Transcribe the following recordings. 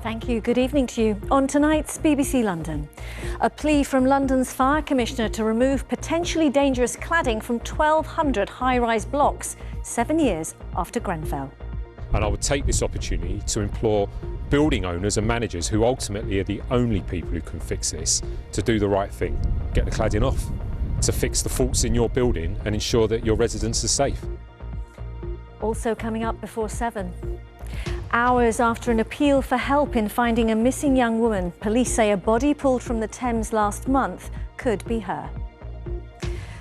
Thank you. Good evening to you. On tonight's BBC London, a plea from London's Fire Commissioner to remove potentially dangerous cladding from 1,200 high-rise blocks 7 years after Grenfell. And I would take this opportunity to implore building owners and managers, who ultimately are the only people who can fix this, to do the right thing. Get the cladding off, to fix the faults in your building and ensure that your residents are safe. Also coming up before 7. Hours after an appeal for help in finding a missing young woman, police say a body pulled from the Thames last month could be her.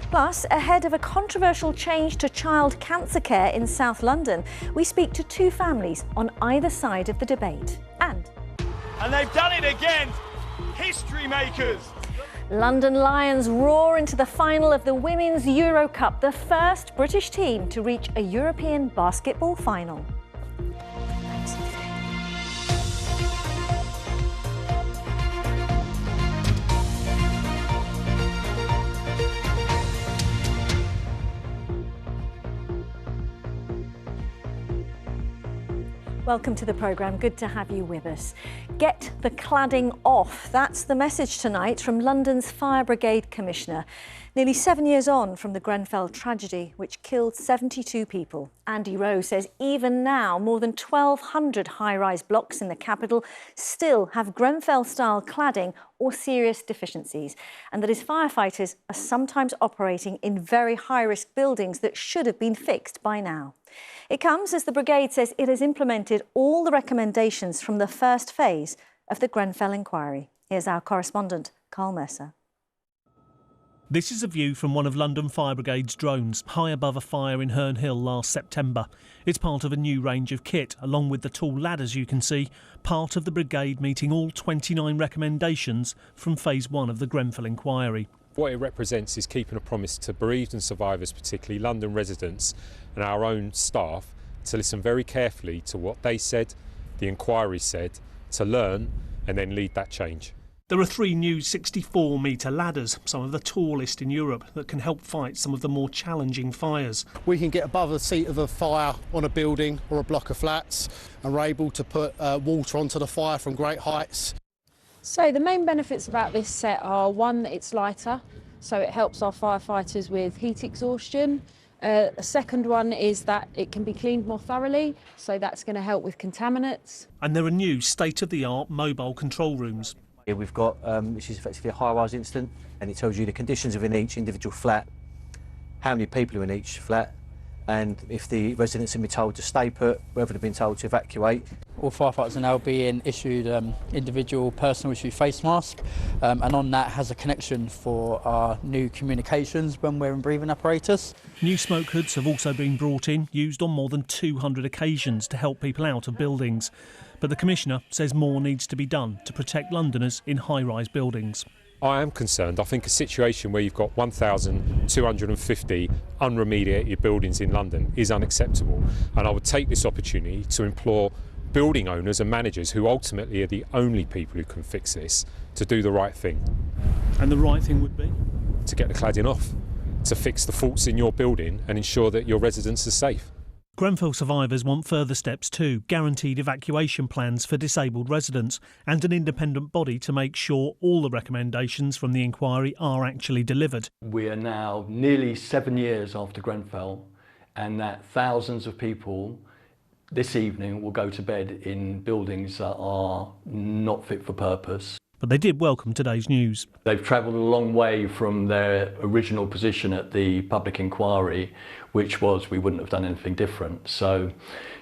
Plus, ahead of a controversial change to child cancer care in South London, we speak to two families on either side of the debate. And they've done it again! History makers! London Lions roar into the final of the Women's Euro Cup, the first British team to reach a European basketball final. Welcome to the programme. Good to have you with us. Get the cladding off. That's the message tonight from London's Fire Brigade Commissioner. Nearly 7 years on from the Grenfell tragedy, which killed 72 people. Andy Rowe says even now, more than 1,200 high-rise blocks in the capital still have Grenfell-style cladding or serious deficiencies, and that his firefighters are sometimes operating in very high-risk buildings that should have been fixed by now. It comes as the brigade says it has implemented all the recommendations from the first phase of the Grenfell inquiry. Here's our correspondent, Carl Mercer. This is a view from one of London Fire Brigade's drones, high above a fire in Herne Hill last September. It's part of a new range of kit, along with the tall ladders you can see, part of the brigade meeting all 29 recommendations from phase 1 of the Grenfell inquiry. What it represents is keeping a promise to bereaved and survivors, particularly London residents and our own staff, to listen very carefully to what they said, the inquiry said, to learn and then lead that change. There are 3 new 64-metre ladders, some of the tallest in Europe, that can help fight some of the more challenging fires. We can get above the seat of a fire on a building or a block of flats, and we're able to put water onto the fire from great heights. So the main benefits about this set are, one, that it's lighter, so it helps our firefighters with heat exhaustion. A second one is that it can be cleaned more thoroughly, so that's going to help with contaminants. And there are new state-of-the-art mobile control rooms. Here we've got, which is effectively a high-rise incident, and it tells you the conditions within each individual flat, how many people are in each flat, and if the residents have been told to stay put, whether they've been told to evacuate. All firefighters are now being issued individual personal issue face mask, and on that has a connection for our new communications when we're in breathing apparatus. New smoke hoods have also been brought in, used on more than 200 occasions to help people out of buildings. But the Commissioner says more needs to be done to protect Londoners in high-rise buildings. I am concerned. I think a situation where you've got 1,250 unremediated buildings in London is unacceptable. And I would take this opportunity to implore building owners and managers, who ultimately are the only people who can fix this, to do the right thing. And the right thing would be? To get the cladding off, to fix the faults in your building and ensure that your residents are safe. Grenfell survivors want further steps too, guaranteed evacuation plans for disabled residents and an independent body to make sure all the recommendations from the inquiry are actually delivered. We are now nearly 7 years after Grenfell, and that thousands of people this evening will go to bed in buildings that are not fit for purpose. But they did welcome today's news. They've travelled a long way from their original position at the public inquiry, which was we wouldn't have done anything different. So,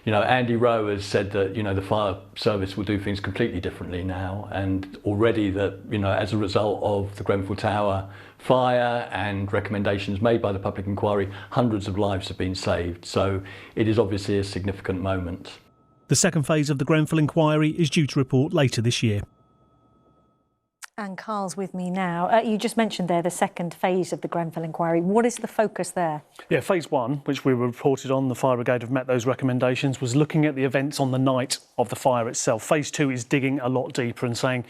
Andy Rowe has said that, the fire service will do things completely differently now, and already that, as a result of the Grenfell Tower fire and recommendations made by the public inquiry, hundreds of lives have been saved. So it is obviously a significant moment. The second phase of the Grenfell inquiry is due to report later this year. And Carl's with me now. You just mentioned there the second phase of the Grenfell inquiry. What is the focus there? Yeah, phase 1, which we reported on, the Fire Brigade have met those recommendations, was looking at the events on the night of the fire itself. Phase 2 is digging a lot deeper and saying,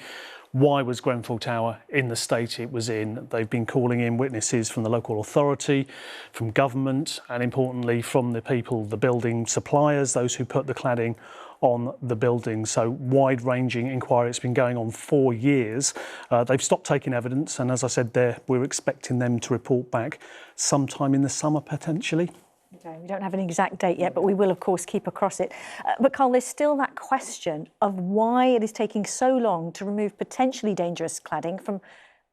why was Grenfell Tower in the state it was in? They've been calling in witnesses from the local authority, from government, and importantly from the people, the building suppliers, those who put the cladding on the building. So wide-ranging inquiry. It's been going on 4 years. They've stopped taking evidence, and as I said there, we're expecting them to report back sometime in the summer potentially. Okay, we don't have an exact date yet, but we will, of course, keep across it. But Carl, there's still that question of why it is taking so long to remove potentially dangerous cladding from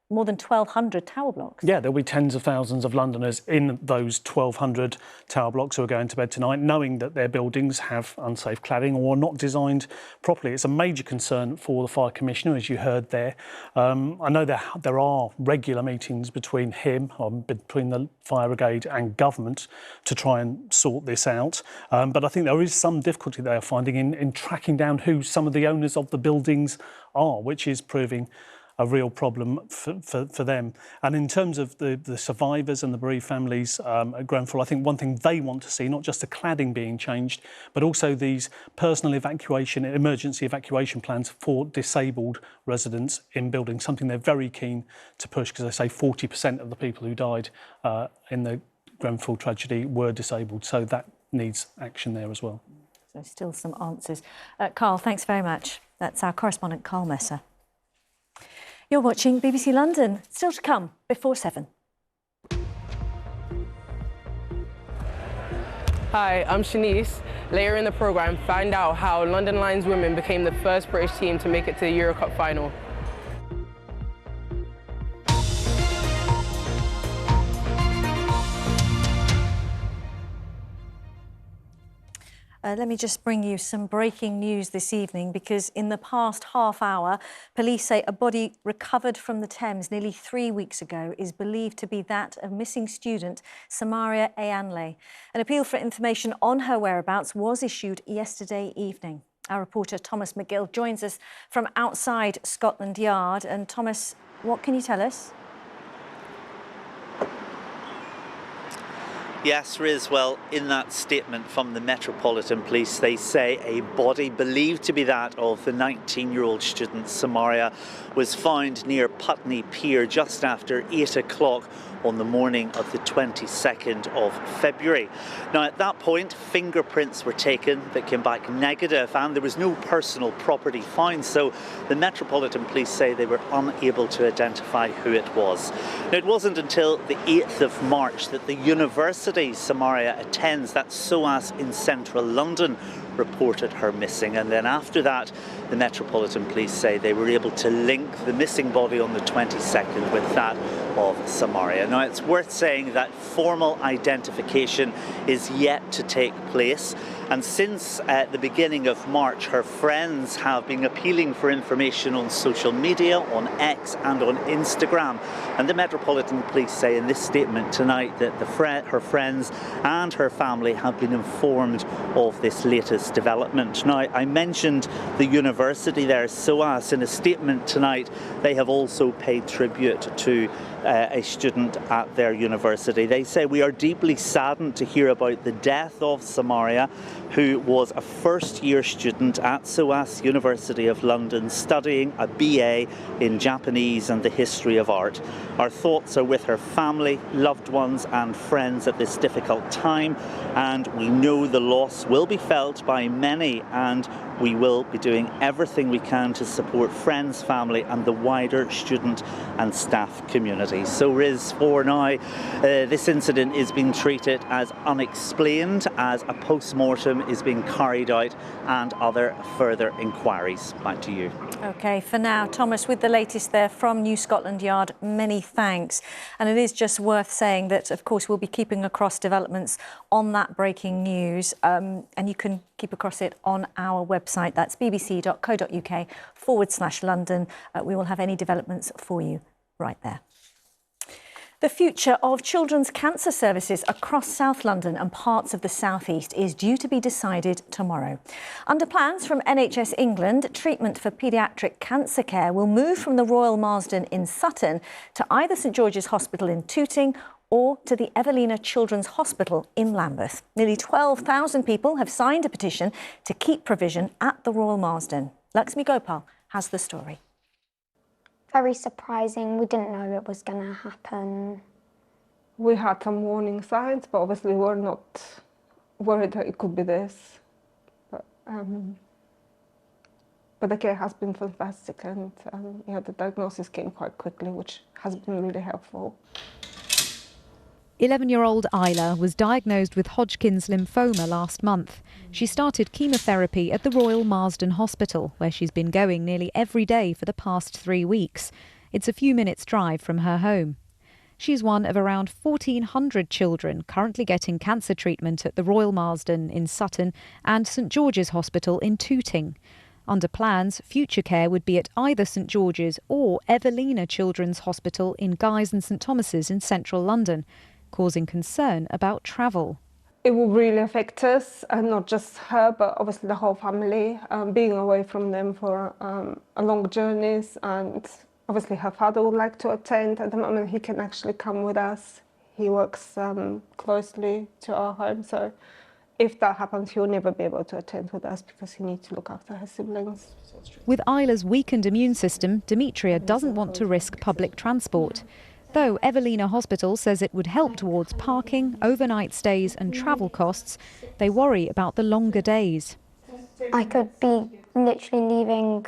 more than 1,200 tower blocks. Yeah, there'll be tens of thousands of Londoners in those 1,200 tower blocks who are going to bed tonight, knowing that their buildings have unsafe cladding or are not designed properly. It's a major concern for the Fire Commissioner, as you heard there. I know there are regular meetings between him, between the Fire Brigade and government to try and sort this out. But I think there is some difficulty they are finding in tracking down who some of the owners of the buildings are, which is proving a real problem for them. And in terms of the survivors and the bereaved families at Grenfell, I think one thing they want to see, not just the cladding being changed, but also these personal evacuation, emergency evacuation plans for disabled residents in buildings, something they're very keen to push, because they say 40% of the people who died in the Grenfell tragedy were disabled. So that needs action there as well. So still some answers. Carl, thanks very much. That's our correspondent, Carl Messer. You're watching BBC London. Still to come before 7. Hi, I'm Shanice. Later in the programme, find out how London Lions women became the first British team to make it to the Euro Cup final. Let me just bring you some breaking news this evening, because in the past half hour, police say a body recovered from the Thames nearly 3 weeks ago is believed to be that of missing student Samaria Ayanle. An appeal for information on her whereabouts was issued yesterday evening. Our reporter Thomas McGill joins us from outside Scotland Yard. And Thomas, what can you tell us? Yes, Riz, well, in that statement from the Metropolitan Police, they say a body believed to be that of the 19-year-old student Samaria was found near Putney Pier just after 8 o'clock on the morning of the 22nd of February. Now, at that point, fingerprints were taken that came back negative, and there was no personal property found, so the Metropolitan Police say they were unable to identify who it was. Now, it wasn't until the 8th of March that the university Samaria attends, that's SOAS in central London, reported her missing, and then after that the Metropolitan Police say they were able to link the missing body on the 22nd with that of Samaria. Now, it's worth saying that formal identification is yet to take place, and since the beginning of March, her friends have been appealing for information on social media, on X and on Instagram, and the Metropolitan Police say in this statement tonight that her friends and her family have been informed of this latest development. Now, I mentioned the university there, SOAS. In a statement tonight, they have also paid tribute to a student at their university. They say, "We are deeply saddened to hear about the death of Samaria, who was a first-year student at SOAS University of London studying a BA in Japanese and the history of art. Our thoughts are with her family, loved ones and friends at this difficult time, and we know the loss will be felt by many, and we will be doing everything we can to support friends, family and the wider student and staff community." So, Riz, for now, this incident is being treated as unexplained, as a post-mortem is being carried out and other further inquiries. Back to you. OK, for now, Thomas, with the latest there from New Scotland Yard, many thanks. And it is just worth saying that, of course, we'll be keeping across developments on that breaking news, and you can keep across it on our website. That's bbc.co.uk/London. We will have any developments for you right there. The future of children's cancer services across South London and parts of the South East is due to be decided tomorrow. Under plans from NHS England, treatment for paediatric cancer care will move from the Royal Marsden in Sutton to either St George's Hospital in Tooting or to the Evelina Children's Hospital in Lambeth. Nearly 12,000 people have signed a petition to keep provision at the Royal Marsden. Lakshmi Gopal has the story. Very surprising. We didn't know it was going to happen. We had some warning signs, but obviously we're not worried that it could be this. But But the care has been fantastic, and the diagnosis came quite quickly, which has been really helpful. 11-year-old Isla was diagnosed with Hodgkin's lymphoma last month. She started chemotherapy at the Royal Marsden Hospital, where she's been going nearly every day for the past 3 weeks. It's a few minutes' drive from her home. She's one of around 1,400 children currently getting cancer treatment at the Royal Marsden in Sutton and St George's Hospital in Tooting. Under plans, future care would be at either St George's or Evelina Children's Hospital in Guy's and St Thomas's in central London, causing concern about travel. It will really affect us, and not just her, but obviously the whole family, being away from them for long journeys. And obviously her father would like to attend. At the moment he can actually come with us. He works closely to our home, so if that happens, he'll never be able to attend with us because he needs to look after her siblings. With Isla's weakened immune system, Demetria doesn't want to risk public transport. Though Evelina Hospital says it would help towards parking, overnight stays and travel costs, they worry about the longer days. I could be literally leaving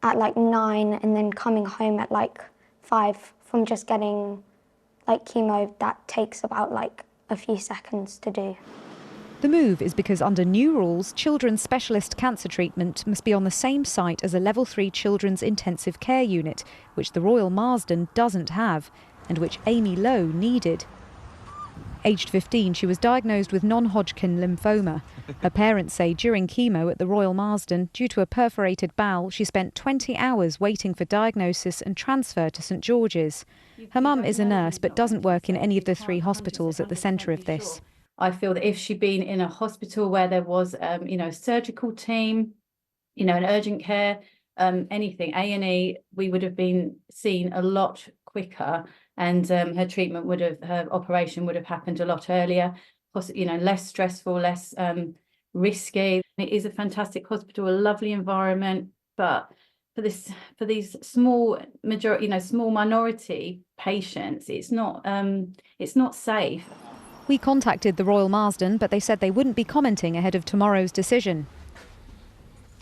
at like 9 and then coming home at like 5 from just getting like chemo. That takes about like a few seconds to do. The move is because under new rules, children's specialist cancer treatment must be on the same site as a Level 3 children's intensive care unit, which the Royal Marsden doesn't have, and which Amy Lowe needed. Aged 15, she was diagnosed with non-Hodgkin lymphoma. Her parents say during chemo at the Royal Marsden, due to a perforated bowel, she spent 20 hours waiting for diagnosis and transfer to St George's. Her mum is a nurse but doesn't work in any of the 3 hospitals at the centre of this. I feel that if she'd been in a hospital where there was, a surgical team, an urgent care, anything, A&E, we would have been seen a lot quicker, and her operation would have happened a lot earlier, less stressful, less risky. It is a fantastic hospital, a lovely environment, but for these small minority patients, it's not safe. We contacted the Royal Marsden, but they said they wouldn't be commenting ahead of tomorrow's decision.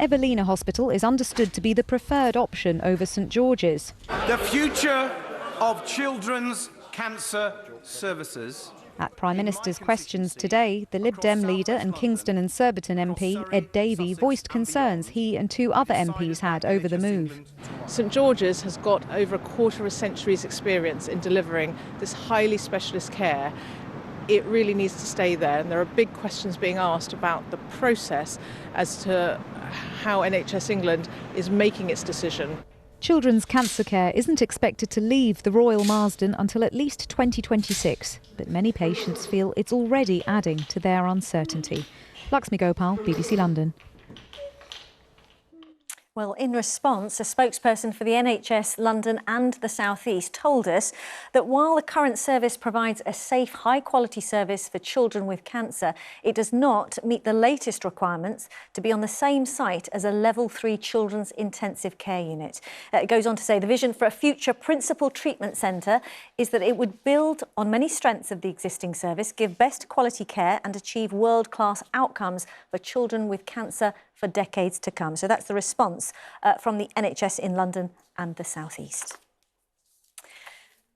Evelina Hospital is understood to be the preferred option over St George's. The future of children's cancer services. At Prime Minister's questions today, the Lib Dem leader and Kingston and Surbiton MP, Ed Davey, voiced concerns he and 2 other MPs had over the move. St George's has got over a quarter of a century's experience in delivering this highly specialist care. It really needs to stay there, and there are big questions being asked about the process as to how NHS England is making its decision. Children's cancer care isn't expected to leave the Royal Marsden until at least 2026, but many patients feel it's already adding to their uncertainty. Lakshmi Gopal, BBC London. Well, in response, a spokesperson for the NHS London and the South East told us that while the current service provides a safe, high-quality service for children with cancer, it does not meet the latest requirements to be on the same site as a Level 3 children's intensive care unit. It goes on to say the vision for a future principal treatment centre is that it would build on many strengths of the existing service, give best quality care and achieve world-class outcomes for children with cancer for decades to come. So that's the response from the NHS in London and the South East.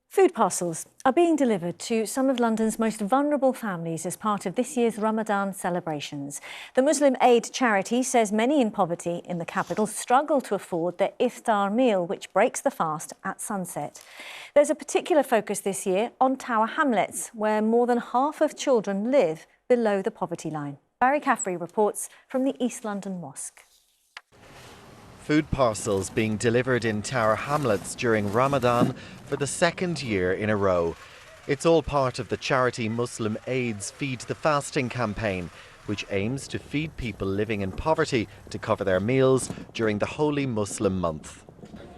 Food parcels are being delivered to some of London's most vulnerable families as part of this year's Ramadan celebrations. The Muslim Aid charity says many in poverty in the capital struggle to afford their iftar meal, which breaks the fast at sunset. There's a particular focus this year on Tower Hamlets, where more than half of children live below the poverty line. Barry Caffrey reports from the East London Mosque. Food parcels being delivered in Tower Hamlets during Ramadan for the 2nd year in a row. It's all part of the charity Muslim Aid's Feed the Fasting campaign, which aims to feed people living in poverty to cover their meals during the holy Muslim month.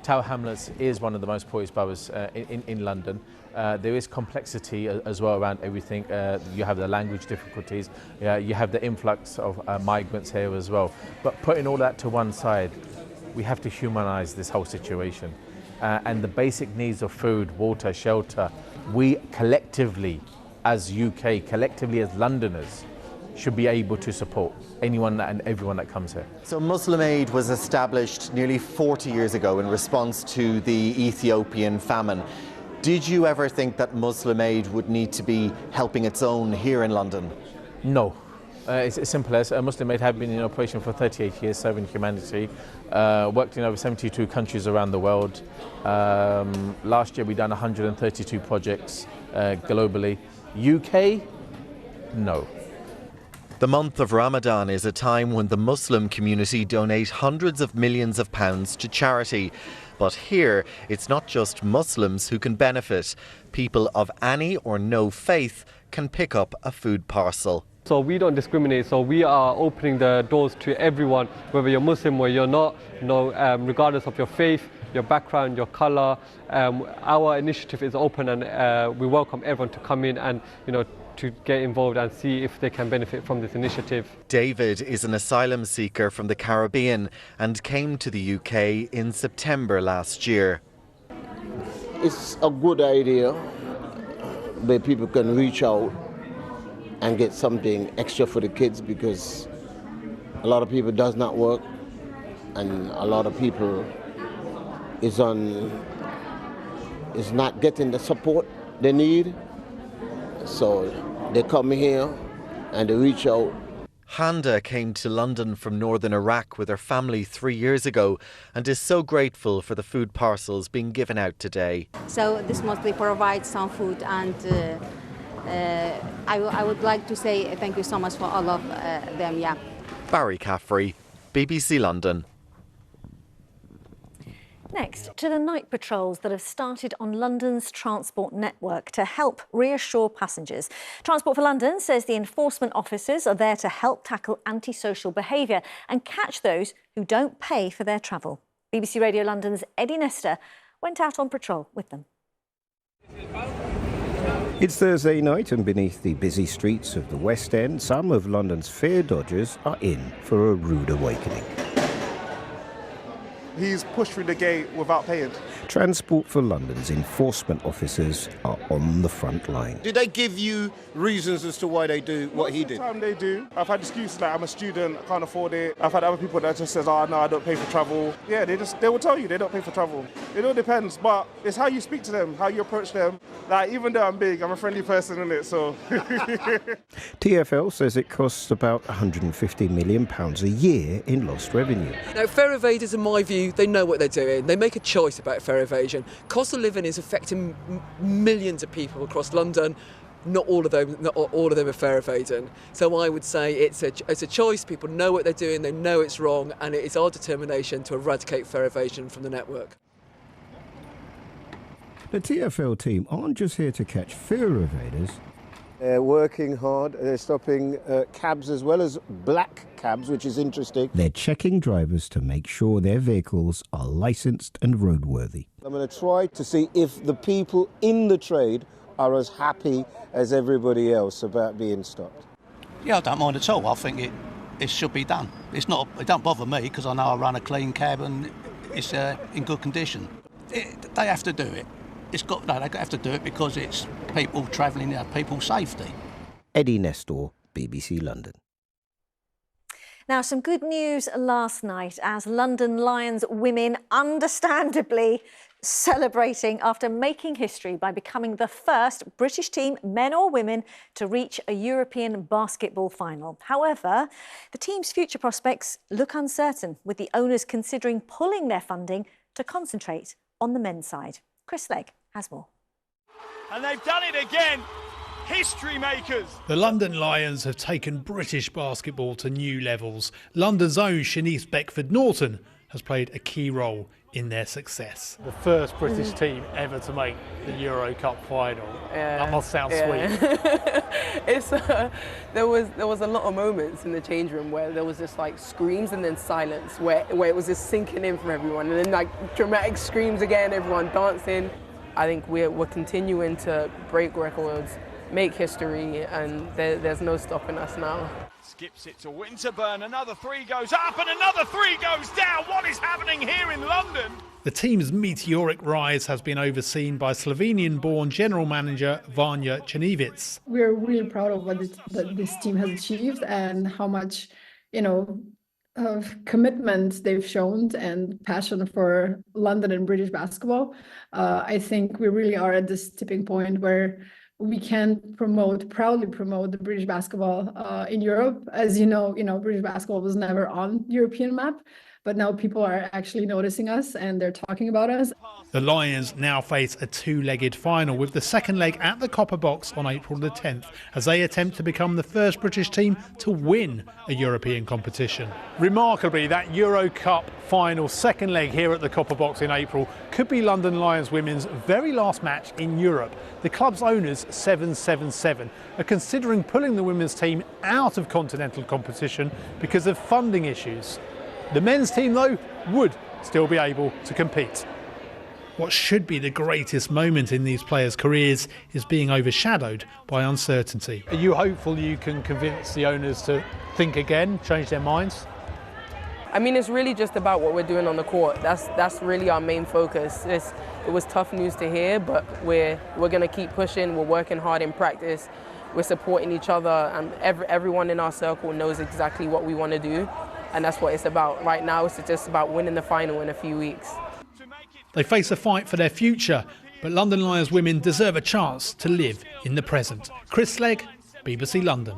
Tower Hamlets is one of the most poorest boroughs in London. There is complexity as well around everything. You have the language difficulties, you have the influx of migrants here as well. But putting all that to one side, we have to humanise this whole situation. And the basic needs of food, water, shelter, we collectively as UK, collectively as Londoners, should be able to support. anyone and everyone that comes here. So Muslim Aid was established nearly 40 years ago in response to the Ethiopian famine. Did you ever think that Muslim Aid would need to be helping its own here in London? No. It's as simple as Muslim Aid have been in operation for 38 years serving humanity, worked in over 72 countries around the world. Last year we done 132 projects globally. UK? No. The month of Ramadan is a time when the Muslim community donate hundreds of millions of pounds to charity. But here, it's not just Muslims who can benefit. People of any or no faith can pick up a food parcel. So we don't discriminate, so we are opening the doors to everyone, whether you're Muslim or you're not, regardless of your faith, your background, your colour. Our initiative is open, and we welcome everyone to come in and, to get involved and see if they can benefit from this initiative. David is an asylum seeker from the Caribbean and came to the UK in September last year. It's a good idea where people can reach out and get something extra for the kids, because a lot of people does not work and a lot of people is not getting the support they need. So they come here and they reach out. Handa came to London from northern Iraq with her family 3 years ago and is so grateful for the food parcels being given out today. So this mostly provides some food, and I would like to say thank you so much for all of them. Yeah. Barry Caffrey, BBC London. Next, to the night patrols that have started on London's transport network to help reassure passengers. Transport for London says the enforcement officers are there to help tackle antisocial behaviour and catch those who don't pay for their travel. BBC Radio London's Eddie Nestor went out on patrol with them. It's Thursday night, and beneath the busy streets of the West End, some of London's fare dodgers are in for a rude awakening. He's pushed through the gate without paying. Transport for London's enforcement officers are on the front line. Did they give you reasons as to why they do what he did? Most of the time they do. I've had excuses like I'm a student, I can't afford it. I've had other people that just says, oh no, I don't pay for travel. Yeah, they will tell you they don't pay for travel. It all depends, but it's how you speak to them, how you approach them. Like, even though I'm big, I'm a friendly person, innit, so. TfL says it costs about £150 million a year in lost revenue. Now, fare evaders, in my view, they know what they're doing. They make a choice about fare evasion. Cost of living is affecting millions of people across London. Not all of them are fare evading. So I would say it's a choice. People know what they're doing. They know it's wrong, and it is our determination to eradicate fare evasion from the network. The TfL team aren't just here to catch fare evaders. They're working hard. They're stopping cabs as well as black cabs, which is interesting. They're checking drivers to make sure their vehicles are licensed and roadworthy. I'm going to try to see if the people in the trade are as happy as everybody else about being stopped. Yeah, I don't mind at all. I think it should be done. It don't bother me because I know I run a clean cab and it's in good condition. They have to do it. They have to do it because it's people travelling, people's safety. Eddie Nestor, BBC London. Now, some good news last night as London Lions women understandably celebrating after making history by becoming the first British team, men or women, to reach a European basketball final. However, the team's future prospects look uncertain, with the owners considering pulling their funding to concentrate on the men's side. Chris Legg has more. And they've done it again. History makers. The London Lions have taken British basketball to new levels. London's own Shanice Beckford-Norton has played a key role in their success. The first British team ever to make the Euro Cup final. That must sound sweet. There was a lot of moments in the change room where there was just like screams and then silence, where it was just sinking in from everyone, and then like dramatic screams again, everyone dancing. I think we're continuing to break records, make history, and there's no stopping us now. Skips it to Winterburn, another three goes up and another three goes down. What is happening here in London? The team's meteoric rise has been overseen by Slovenian-born general manager Vanja Čenević. We're really proud of what this team has achieved and how much of commitment they've shown and passion for London and British basketball. I think we really are at this tipping point where we can proudly promote the British basketball in Europe. As you know, British basketball was never on European map, but now people are actually noticing us and they're talking about us. The Lions now face a two-legged final with the second leg at the Copper Box on April the 10th as they attempt to become the first British team to win a European competition. Remarkably, that Euro Cup final second leg here at the Copper Box in April could be London Lions women's very last match in Europe. The club's owners, 777, are considering pulling the women's team out of continental competition because of funding issues. The men's team, though, would still be able to compete. What should be the greatest moment in these players' careers is being overshadowed by uncertainty. Are you hopeful you can convince the owners to think again, change their minds? I mean, it's really just about what we're doing on the court. That's really our main focus. It was tough news to hear, but we're going to keep pushing. We're working hard in practice. We're supporting each other, and everyone in our circle knows exactly what we want to do, and that's what it's about. Right now, it's just about winning the final in a few weeks. They face a fight for their future, but London Lions women deserve a chance to live in the present. Chris Slegg, BBC London.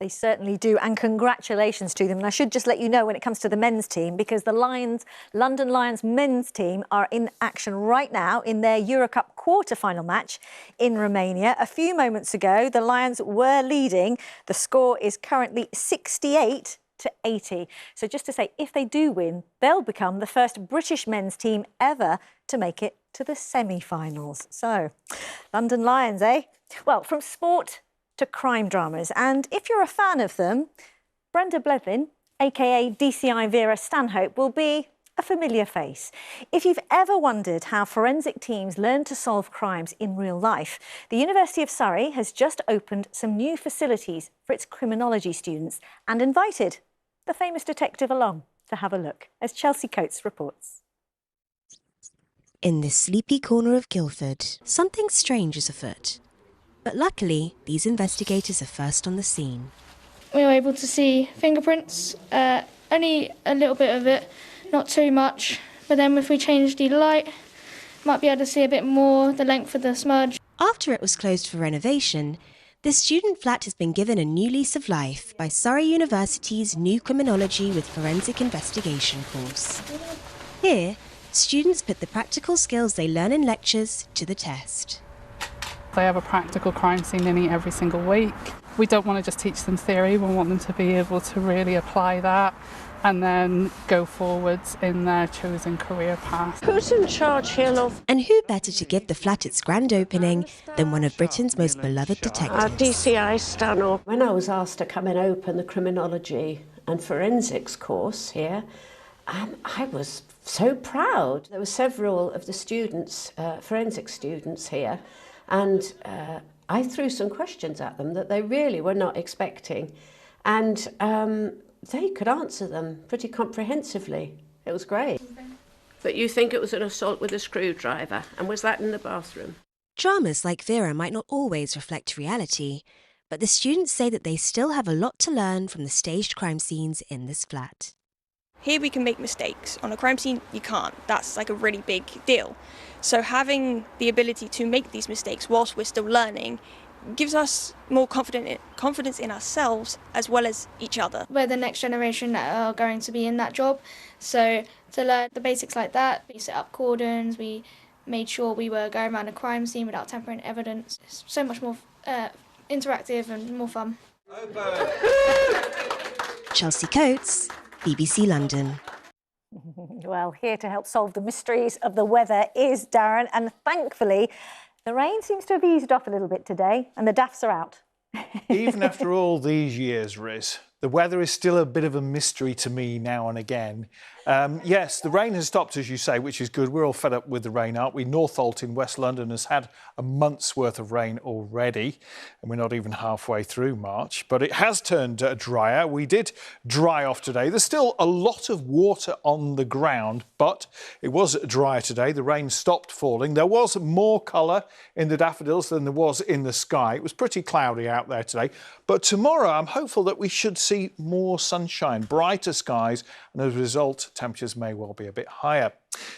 They certainly do, and congratulations to them. And I should just let you know when it comes to the men's team, because the London Lions men's team are in action right now in their Euro Cup quarter-final match in Romania. A few moments ago, the Lions were leading. The score is currently 68-80. So just to say, if they do win, they'll become the first British men's team ever to make it to the semi-finals. So, London Lions, eh? Well, from sport to crime dramas. And if you're a fan of them, Brenda Blethyn, aka DCI Vera Stanhope, will be a familiar face. If you've ever wondered how forensic teams learn to solve crimes in real life, the University of Surrey has just opened some new facilities for its criminology students and invited the famous detective along to have a look, as Chelsea Coates reports. In this sleepy corner of Guildford, something strange is afoot. But luckily, these investigators are first on the scene. We were able to see fingerprints, only a little bit of it, not too much. But then if we change the light, might be able to see a bit more, the length of the smudge. After it was closed for renovation, the student flat has been given a new lease of life by Surrey University's new Criminology with Forensic Investigation course. Here, students put the practical skills they learn in lectures to the test. They have a practical crime scene nearly every single week. We don't want to just teach them theory, we want them to be able to really apply that and then go forwards in their chosen career path. Who's in charge here, love? And who better to give the flat its grand opening than one of Britain's most beloved detectives? DCI Stanhope. When I was asked to come and open the criminology and forensics course here, I was so proud. There were several of the students, forensic students here, and I threw some questions at them that they really were not expecting, and they could answer them pretty comprehensively. It was great. But you think it was an assault with a screwdriver, and was that in the bathroom? Dramas like Vera might not always reflect reality, but the students say that they still have a lot to learn from the staged crime scenes in this flat. Here we can make mistakes. On a crime scene, you can't. That's like a really big deal. So having the ability to make these mistakes whilst we're still learning gives us more confidence in ourselves as well as each other. We're the next generation that are going to be in that job. So to learn the basics like that, we set up cordons, we made sure we were going around a crime scene without tampering evidence. It's so much more interactive and more fun. Chelsea Coates, BBC London. Well, here to help solve the mysteries of the weather is Darren, and thankfully the rain seems to have eased off a little bit today and the daffs are out. Even after all these years, Riz, the weather is still a bit of a mystery to me now and again. Yes, the rain has stopped, as you say, which is good. We're all fed up with the rain, aren't we? Northolt in West London has had a month's worth of rain already, and we're not even halfway through March. But it has turned drier. We did dry off today. There's still a lot of water on the ground, but it was drier today. The rain stopped falling. There was more colour in the daffodils than there was in the sky. It was pretty cloudy out there today. But tomorrow, I'm hopeful that we should see more sunshine, brighter skies, and as a result, temperatures may well be a bit higher.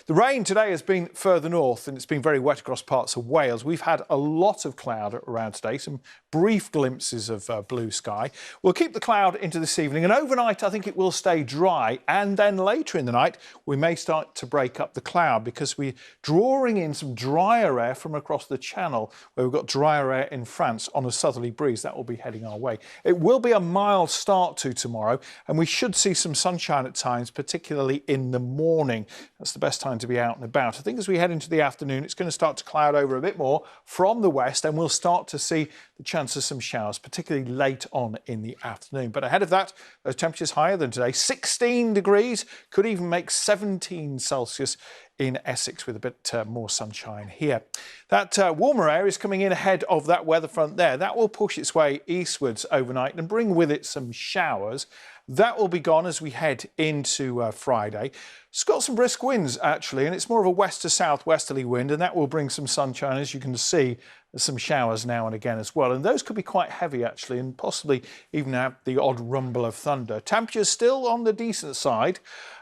The rain today has been further north and it's been very wet across parts of Wales. We've had a lot of cloud around today, some brief glimpses of blue sky. We'll keep the cloud into this evening, and overnight I think it will stay dry, and then later in the night we may start to break up the cloud because we're drawing in some drier air from across the Channel, where we've got drier air in France on a southerly breeze. That will be heading our way. It will be a mild start to tomorrow, and we should see some sunshine at times, particularly in the morning. That's the best time to be out and about. I think as we head into the afternoon, it's going to start to cloud over a bit more from the west, and we'll start to see the chance of some showers, particularly late on in the afternoon. But ahead of that, those temperatures higher than today, 16 degrees, could even make 17 Celsius in Essex with a bit more sunshine here. That warmer air is coming in ahead of that weather front there. That will push its way eastwards overnight and bring with it some showers. That will be gone as we head into Friday. It's got some brisk winds actually, and it's more of a west to southwesterly wind, and that will bring some sunshine. As you can see, there's some showers now and again as well, and those could be quite heavy actually, and possibly even have the odd rumble of thunder. Temperatures still on the decent side,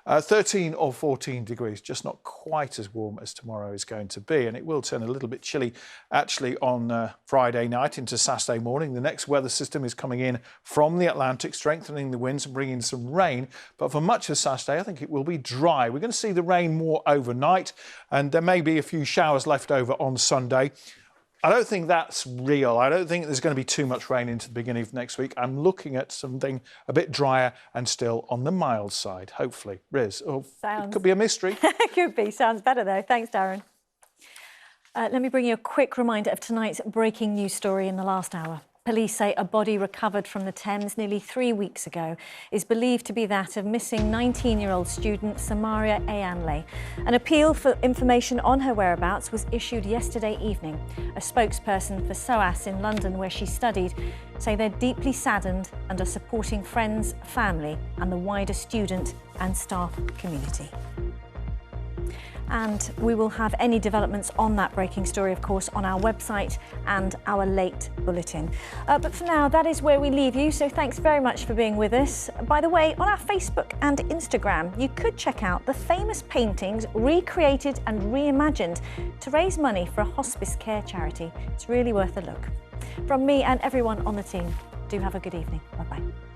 13 or 14 degrees, just not quite as warm as tomorrow is going to be, and it will turn a little bit chilly actually on Friday night into Saturday morning. The next weather system is coming in from the Atlantic, strengthening the winds and bringing some rain, but for much of Saturday I think it will be dry. We're going to see the rain more overnight, and there may be a few showers left over on Sunday. I don't think that's real. I don't think there's going to be too much rain into the beginning of next week. I'm looking at something a bit drier and still on the mild side, hopefully. Riz, it could be a mystery. Could be. Sounds better though. Thanks, Darren. Let me bring you a quick reminder of tonight's breaking news story in the last hour. Police say a body recovered from the Thames nearly 3 weeks ago is believed to be that of missing 19-year-old student Samaria Ayanle. An appeal for information on her whereabouts was issued yesterday evening. A spokesperson for SOAS in London, where she studied, say they're deeply saddened and are supporting friends, family and the wider student and staff community. And we will have any developments on that breaking story, of course, on our website and our late bulletin. But for now, that is where we leave you. So thanks very much for being with us. By the way, on our Facebook and Instagram, you could check out the famous paintings recreated and reimagined to raise money for a hospice care charity. It's really worth a look. From me and everyone on the team, do have a good evening. Bye-bye.